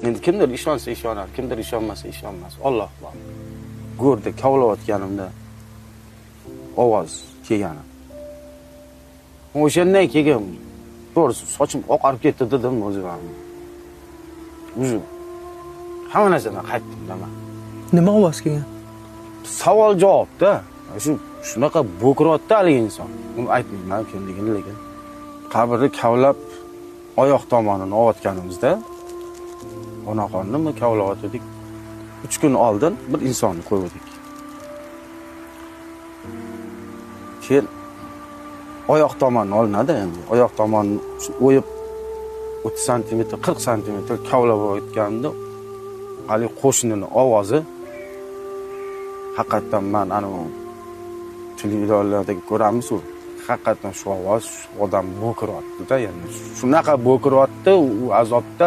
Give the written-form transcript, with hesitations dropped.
Endi kimdir ishonsa ishonar, kimdir ishonmasa ishonmas. Alloh bor. Go'rda kavlayotganimda ovoz kelgani. O'shandan keyin to'g'risi sochim oqarib ketdi dedim o'zim. O'zim hamma narsadan qaytdim nima. Nima ovoz kelgan? Savol javobda. Shunaqa bo'kiryapti haligi inson. Uni aytmayman kimligini, lekin qabrni kavlab oyoq tomonini olotganimizda onaxonni kavlayotdik. 3 kun oldin bir insonni qo'ydik. Keyin oyoq tomonni olinadi endi. Oyoq tomonni o'yib 30 sm, 40 sm kavlab o'tganda haligi qo'shnining ovozi haqiqatan men ana televizorlardagi ko'ramiz-ku. Haqiqatan shu ovoz odam bo'kiryapti-da, ya'ni shunaqa bo'kiryapti, u azobda